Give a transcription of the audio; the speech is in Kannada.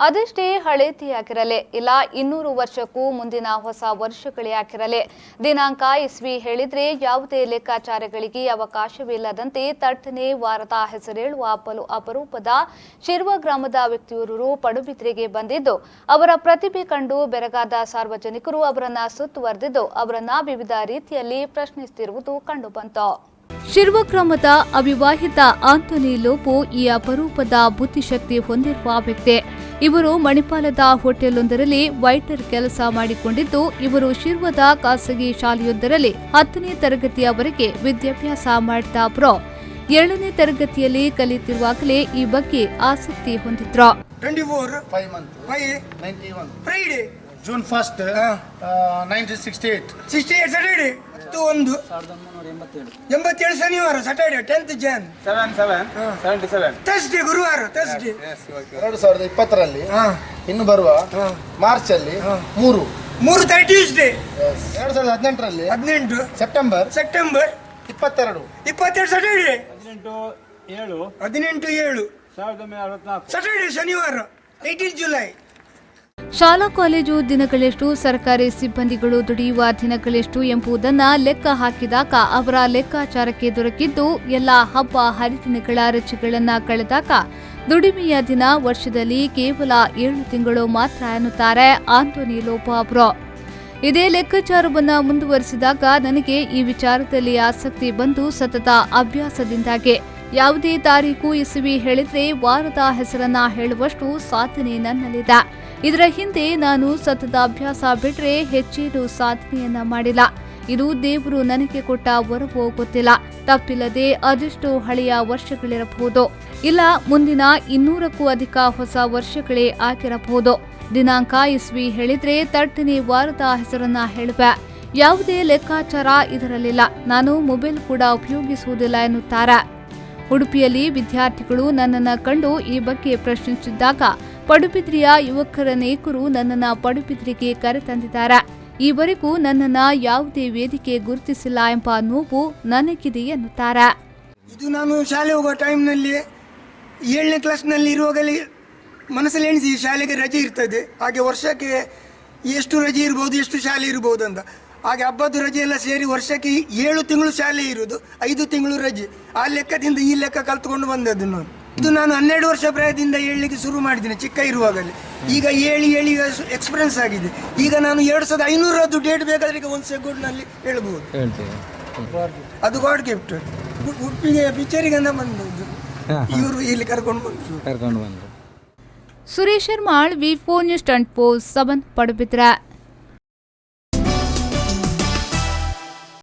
ಅದೆಷ್ಟೇ ಹಳೇತಿಯಾಗಿರಲಿ ಇಲ್ಲ 200 ವರ್ಷಕ್ಕೂ ಮುಂದಿನ ಹೊಸ ವರ್ಷಗಳೇ ಆಗಿರಲಿ ದಿನಾಂಕ ಇಸ್ವಿ ಹೇಳಿದ್ರೆ ಯಾವುದೇ ಲೆಕ್ಕಾಚಾರಗಳಿಗೆ ಅವಕಾಶವಿಲ್ಲದಂತೆ ತಟ್ಟನೆ ವಾರದ ಹೆಸರೇಳುವ ಬಲು ಅಪರೂಪದ ಶಿರ್ವ ಗ್ರಾಮದ ವ್ಯಕ್ತಿಯೋರ್ವರು ಪಡುಬಿದ್ರೆಗೆ ಬಂದಿದ್ದು ಅವರ ಪ್ರತಿಭೆ ಕಂಡು ಬೆರಗಾದ ಸಾರ್ವಜನಿಕರು ಅವರನ್ನ ಸುತ್ತುವರೆದಿದ್ದು ಅವರನ್ನ ವಿವಿಧ ರೀತಿಯಲ್ಲಿ ಪ್ರಶ್ನಿಸುತ್ತಿರುವುದು ಕಂಡುಬಂತು. ಶಿರ್ವ ಗ್ರಾಮದ ಅವಿವಾಹಿತ ಆಂಟೋನಿ ಲೋಪೋ ಈ ಅಪರೂಪದ ಬುದ್ಧಿಶಕ್ತಿ ಹೊಂದಿರುವ ವ್ಯಕ್ತಿ. ಇವರು ಮಣಿಪಾಲದ ಹೋಟೆಲ್ವೊಂದರಲ್ಲಿ ವೈಟರ್ ಕೆಲಸ ಮಾಡಿಕೊಂಡಿದ್ದು ಇವರು ಶಿರ್ವದ ಖಾಸಗಿ ಶಾಲೆಯೊಂದರಲ್ಲಿ 10ನೇ ತರಗತಿಯವರೆಗೆ ವಿದ್ಯಾಭ್ಯಾಸ ಮಾಡಿದ ಅವರು 7ನೇ ತರಗತಿಯಲ್ಲಿ ಕಲಿಯುತ್ತಿರುವಾಗಲೇ ಈ ಬಗ್ಗೆ ಆಸಕ್ತಿ ಹೊಂದಿದ್ರು. June 1st, 1968. 68 Saturday. 87 ಶನಿವಾರ Saturday 10th Jan. 77. Thursday ಗುರುವಾರ Thursday. 2020ರಲ್ಲಿ ಇನ್ನು ಬರುವ ಮಾರ್ಚ್ ಅಲ್ಲಿ 3 Tuesday. 2018ರಲ್ಲಿ 18 September 22 Saturday. 18/7 Saturday ಶನಿವಾರ 18 July. ಶಾಲಾ ಕಾಲೇಜು ದಿನಗಳೆಷ್ಟು ಸರ್ಕಾರಿ ಸಿಬ್ಬಂದಿಗಳು ದುಡಿಯುವ ದಿನಗಳೆಷ್ಟು ಎಂಬುದನ್ನು ಲೆಕ್ಕ ಹಾಕಿದಾಗ ಅವರ ಲೆಕ್ಕಾಚಾರಕ್ಕೆ ದೊರಕಿದ್ದು ಎಲ್ಲ ಹಬ್ಬ ಹರಿದಿನಗಳ ರಜೆಗಳನ್ನು ಕಳೆದಾಗ ದುಡಿಮೆಯ ದಿನ ವರ್ಷದಲ್ಲಿ ಕೇವಲ 7 ತಿಂಗಳು ಮಾತ್ರ ಎನ್ನುತ್ತಾರೆ ಆಂಟೋನಿ ಲೋಪೋ ಅವರು. ಇದೇ ಲೆಕ್ಕಾಚಾರವನ್ನು ಮುಂದುವರಿಸಿದಾಗ ನನಗೆ ಈ ವಿಚಾರದಲ್ಲಿ ಆಸಕ್ತಿ ಬಂದು ಸತತ ಅಭ್ಯಾಸದಿಂದಾಗಿ ಯಾವುದೇ ತಾರೀಕು ಇಸವಿ ಹೇಳಿದ್ರೆ ವಾರದ ಹೆಸರನ್ನ ಹೇಳುವಷ್ಟು ಸಾಧನೆ ನನ್ನಲ್ಲಿದೆ. ಇದರ ಹಿಂದೆ ನಾನು ಸತತ ಅಭ್ಯಾಸ ಬಿಟ್ರೆ ಹೆಚ್ಚೇನು ಸಾಧನೆಯನ್ನ ಮಾಡಿಲ್ಲ. ಇದು ದೇವರು ನನಗೆ ಕೊಟ್ಟ ವರವೋ ಗೊತ್ತಿಲ್ಲ. ತಪ್ಪಿಲ್ಲದೆ ಅದೆಷ್ಟು ಹಳೆಯ ವರ್ಷಗಳಿರಬಹುದು, ಇಲ್ಲ ಮುಂದಿನ 200ಕ್ಕೂ ಅಧಿಕ ಹೊಸ ವರ್ಷಗಳೇ ಆಗಿರಬಹುದು. ದಿನಾಂಕ ಇಸ್ವಿ ಹೇಳಿದ್ರೆ ತಟ್ಟನೆ ವಾರದ ಹೆಸರನ್ನ ಹೇಳುವೆ. ಯಾವುದೇ ಲೆಕ್ಕಾಚಾರ ಇದರಲ್ಲಿಲ್ಲ. ನಾನು ಮೊಬೈಲ್ ಕೂಡ ಉಪಯೋಗಿಸುವುದಿಲ್ಲ ಎನ್ನುತ್ತಾರೆ. ಉಡುಪಿಯಲ್ಲಿ ವಿದ್ಯಾರ್ಥಿಗಳು ನನ್ನನ್ನು ಕಂಡು ಈ ಬಗ್ಗೆ ಪ್ರಶ್ನಿಸಿದ್ದಾಗ ಪಡುಬಿದ್ರಿಯ ಯುವಕರನೇಕರು ನನ್ನನ್ನು ಪಡುಬಿದ್ರಿಗೆ ಕರೆತಂದಿದ್ದಾರೆ. ಈವರೆಗೂ ನನ್ನನ್ನು ಯಾವುದೇ ವೇದಿಕೆ ಗುರುತಿಸಿಲ್ಲ ಎಂಬ ನೋವು ನನಗಿದೆ ಎನ್ನುತ್ತಾರೆ. ಇದು ನಾನು ಶಾಲೆ ಹೋಗೋ ಟೈಮ್ನಲ್ಲಿ 7ನೇ ಕ್ಲಾಸ್ನಲ್ಲಿ ಇರುವಾಗಲೇ ಮನಸ್ಸಲ್ಲಿ ಎಣಿಸಿ ಶಾಲೆಗೆ ರಜೆ ಇರ್ತದೆ, ಹಾಗೆ ವರ್ಷಕ್ಕೆ ಎಷ್ಟು ರಜೆ ಇರ್ಬೋದು, ಎಷ್ಟು ಶಾಲೆ ಇರ್ಬೋದು ಅಂತ. ಹಾಗೆ ಹಬ್ಬದ ರಜೆ ಎಲ್ಲ ಸೇರಿ ವರ್ಷಕ್ಕೆ 7 ತಿಂಗಳು ಶಾಲೆ ಇರುವುದು, 5 ತಿಂಗಳು ರಜೆ. ಆ ಲೆಕ್ಕದಿಂದ ಈ ಲೆಕ್ಕ ಕಲ್ತ್ಕೊಂಡು ಬಂದದ್ದು ನಾನು. ಇದು ನಾನು 12 ವರ್ಷ ಪ್ರಾಯದಿಂದ ಹೇಳಲಿಕ್ಕೆ ಶುರು ಮಾಡಿದ್ದೀನಿ ಚಿಕ್ಕ ಇರುವಾಗಲೇ. ಈಗ ಹೇಳಿ ಎಕ್ಸ್ಪೀರಿಯನ್ಸ್ ಆಗಿದೆ. ಈಗ ನಾನು 2500 ಡೇಟ್ ಬೇಕಾದ್ರೆ ಈಗ 1 ಸೆಕೆಂಡ್ನಲ್ಲಿ ಹೇಳ್ಬೋದು. ಅದು ಗಾಡ್ ಗಿಫ್ಟ್. ಉಡುಪಿಗೆ ಪಿಕ್ಚರಿಗೆ ಬಂದದ್ದು ಇವರು ಇಲ್ಲಿ ಕರ್ಕೊಂಡು ಬಂದರು. ಸುರೇಶ್ ಶರ್ಮಾಳ್, ವಿ4 ನ್ಯೂಸ್ 24/7 ಪಡುಬಿದ್ರೆ.